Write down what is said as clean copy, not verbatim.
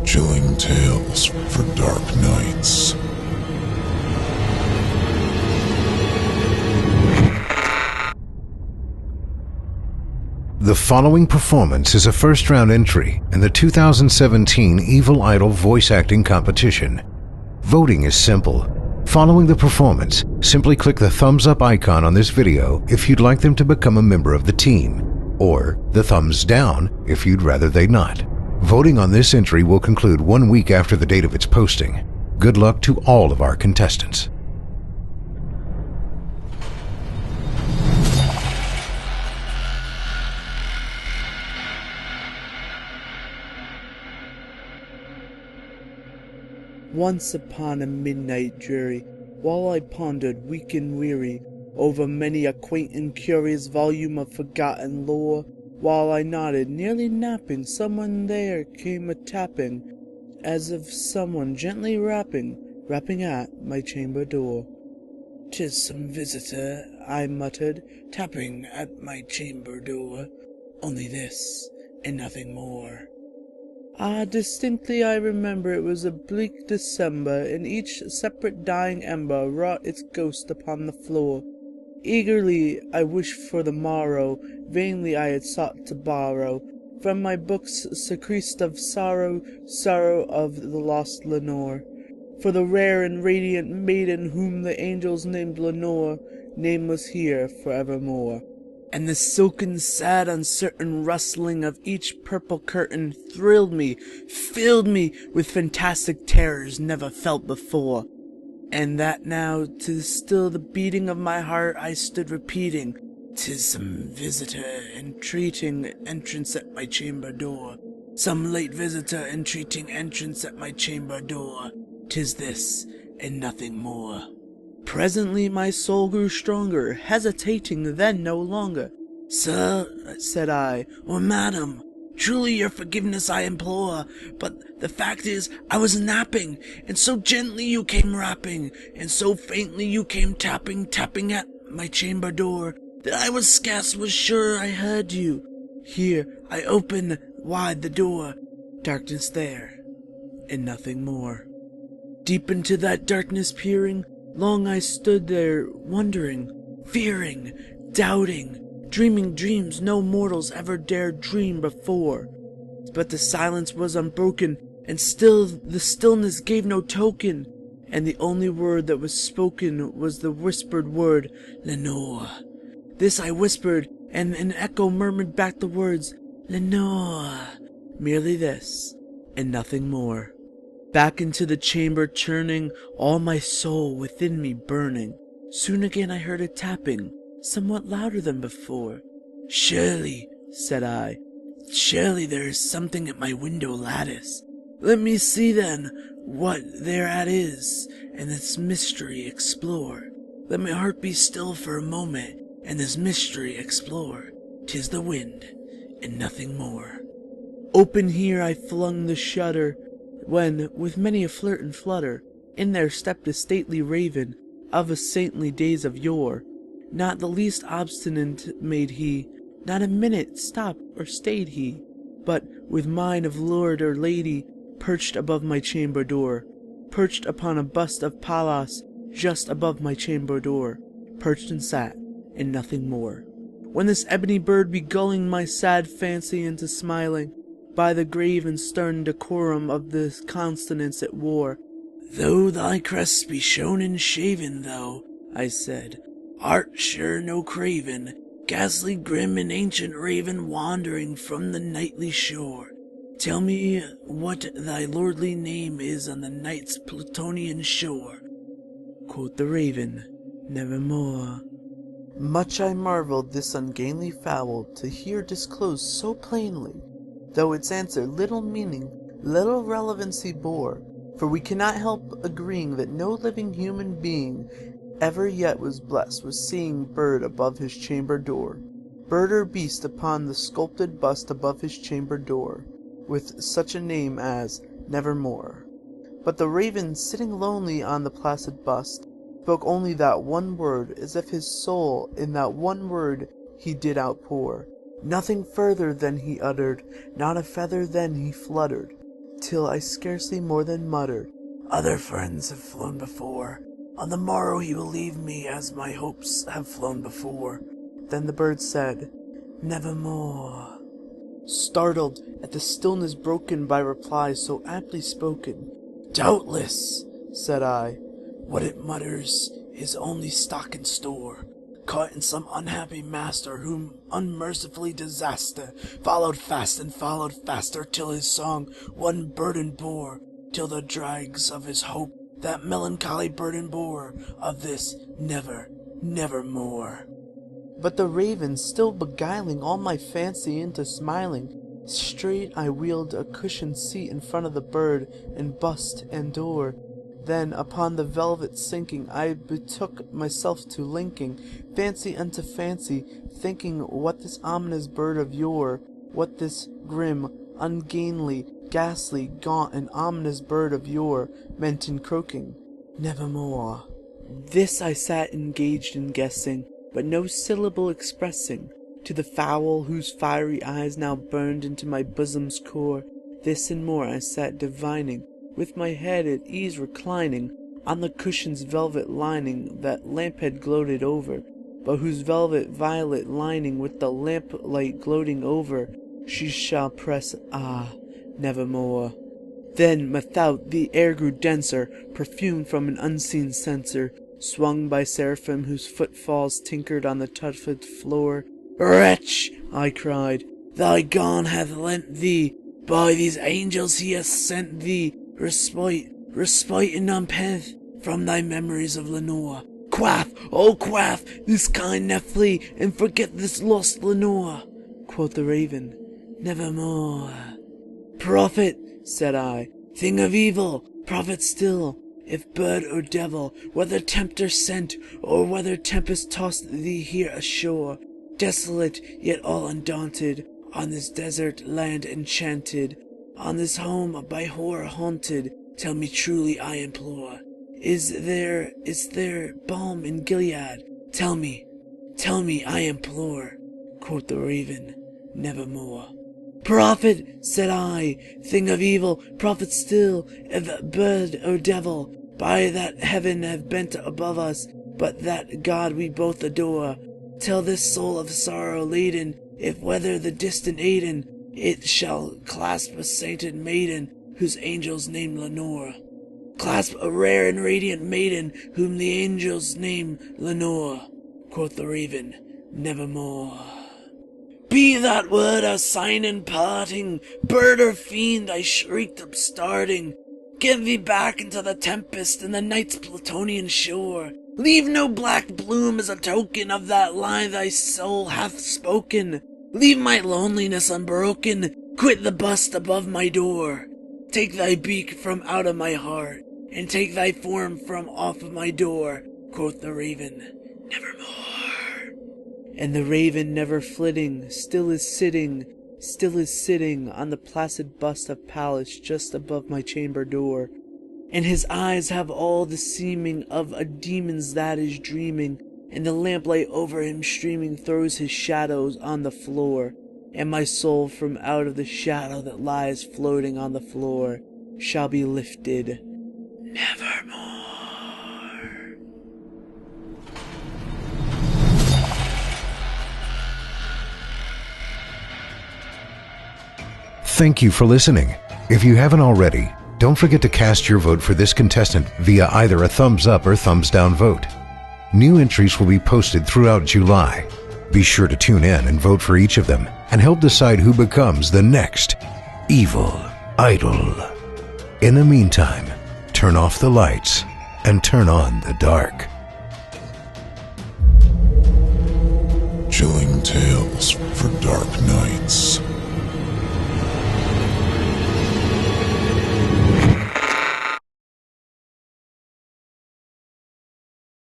chilling tales for dark nights. The following performance is a first-round entry in the 2017 Evil Idol voice acting competition. Voting is simple. Following the performance, simply click the thumbs up icon on this video if you'd like them to become a member of the team, or the thumbs down if you'd rather they not. Voting on this entry will conclude 1 week after the date of its posting. Good luck to all of our contestants. Once upon a midnight dreary, while I pondered weak and weary over many a quaint and curious volume of forgotten lore, while I nodded, nearly napping, someone there came a-tapping, as of someone gently rapping at my chamber door. "'Tis some visitor," I muttered, "tapping at my chamber door. Only this, and nothing more." Distinctly I remember it was a bleak December, and each separate dying ember wrought its ghost upon the floor. Eagerly I wished for the morrow, vainly I had sought to borrow from my books secrest of sorrow of the lost Lenore, for the rare and radiant maiden whom the angels named Lenore, nameless here forevermore. And the silken, sad, uncertain rustling of each purple curtain thrilled me, filled me with fantastic terrors never felt before. And that now, 'tis still the beating of my heart I stood repeating, "'Tis some visitor entreating entrance at my chamber door. Some late visitor entreating entrance at my chamber door. 'Tis this, and nothing more." Presently my soul grew stronger, hesitating then no longer. "Sir," said I, "or madam, truly your forgiveness I implore, but the fact is I was napping, and so gently you came rapping, and so faintly you came tapping at my chamber door, that I was sure I heard you. Here I open wide the door, darkness there, and nothing more." Deep into that darkness peering, long I stood there, wondering, fearing, doubting, dreaming dreams no mortals ever dared dream before. But the silence was unbroken, and still the stillness gave no token, and the only word that was spoken was the whispered word, "Lenore." This I whispered, and an echo murmured back the words, "Lenore." Merely this, and nothing more. Back into the chamber churning, all my soul within me burning. Soon again I heard a tapping, somewhat louder than before. "Surely," said I, "surely there is something at my window lattice. Let me see then what thereat is, and this mystery explore. Let my heart be still for a moment, and this mystery explore. 'Tis the wind, and nothing more." Open here I flung the shutter, when, with many a flirt and flutter, in there stepped a stately raven, of a saintly days of yore. Not the least obstinate made he, not a minute stopped or stayed he, but, with mine of lord or lady, perched above my chamber door, perched upon a bust of Pallas, just above my chamber door, perched and sat, and nothing more. When this ebony bird begulling my sad fancy into smiling, by the grave and stern decorum of the consonants it wore, "Though thy crest be shorn and shaven, thou," I said, "art sure no craven, ghastly grim and ancient raven wandering from the nightly shore. Tell me what thy lordly name is on the night's Plutonian shore." Quoth the raven, "Nevermore." Much I marveled this ungainly fowl to hear disclosed so plainly, though its answer little meaning, little relevancy bore, for we cannot help agreeing that no living human being ever yet was blessed with seeing bird above his chamber door, bird or beast upon the sculpted bust above his chamber door, with such a name as Nevermore. But the raven, sitting lonely on the placid bust, spoke only that one word, as if his soul in that one word he did outpour. Nothing further then he uttered, not a feather then he fluttered. till I scarcely more than muttered, "Other friends have flown before. On the morrow he will leave me as my hopes have flown before." Then the bird said, "Nevermore." Startled at the stillness broken by replies so aptly spoken, "Doubtless," said I, "what it mutters is only stock and store, caught in some unhappy master, whom unmercifully disaster followed fast and followed faster, till his song one burden bore, till the dregs of his hope that melancholy burden bore, of this nevermore." But the raven, still beguiling all my fancy into smiling, straight I wheeled a cushioned seat in front of the bird, and bust and door. Then upon the velvet sinking, I betook myself to linking fancy unto fancy, thinking what this ominous bird of yore, what this grim, ungainly, ghastly, gaunt, and ominous bird of yore meant in croaking, "Nevermore." This I sat engaged in guessing, but no syllable expressing, to the fowl whose fiery eyes now burned into my bosom's core. This and more I sat divining, with my head at ease reclining on the cushion's velvet lining that lamp had gloated over, but whose velvet violet lining with the lamplight gloating over she shall press, nevermore. Then, methought, the air grew denser, perfumed from an unseen censer, swung by seraphim whose footfalls tinkered on the tufted floor. "Wretch," I cried, "thy God hath lent thee, by these angels he hath sent thee, respite and nepenthe from thy memories of Lenore. Quaff, oh quaff, this kind Nephli, and forget this lost Lenore." Quoth the raven, "Nevermore." "Prophet," said I, "thing of evil, prophet still, if bird or devil, whether tempter sent, or whether tempest tossed thee here ashore, desolate, yet all undaunted, on this desert land enchanted, on this home by horror haunted, tell me truly, I implore, is there balm in Gilead? Tell me, I implore." Quoth the raven, "Nevermore." "Prophet," said I, "thing of evil, prophet still, if bird or devil, by that heaven have bent above us, but that God we both adore, tell this soul of sorrow laden, if whether the distant Aidenn, it shall clasp a sainted maiden, whose angels name Lenore. Clasp a rare and radiant maiden, whom the angels name Lenore." Quoth the raven, "Nevermore." "Be that word our sign in parting, bird or fiend," I shrieked upstarting, "get thee back into the tempest and the night's Plutonian shore. Leave no black bloom as a token of that lie thy soul hath spoken. Leave my loneliness unbroken, quit the bust above my door. Take thy beak from out of my heart, and take thy form from off of my door." Quoth the raven, "Nevermore." And the raven, never flitting, still is sitting on the placid bust of Pallas just above my chamber door. And his eyes have all the seeming of a demon's that is dreaming, and the lamplight over him streaming throws his shadows on the floor, and my soul from out of the shadow that lies floating on the floor shall be lifted nevermore. Thank you for listening. If you haven't already, don't forget to cast your vote for this contestant via either a thumbs up or thumbs down vote. New entries will be posted throughout July. Be sure to tune in and vote for each of them and help decide who becomes the next evil idol. In the meantime, turn off the lights and turn on the dark. Chilling tales for dark nights.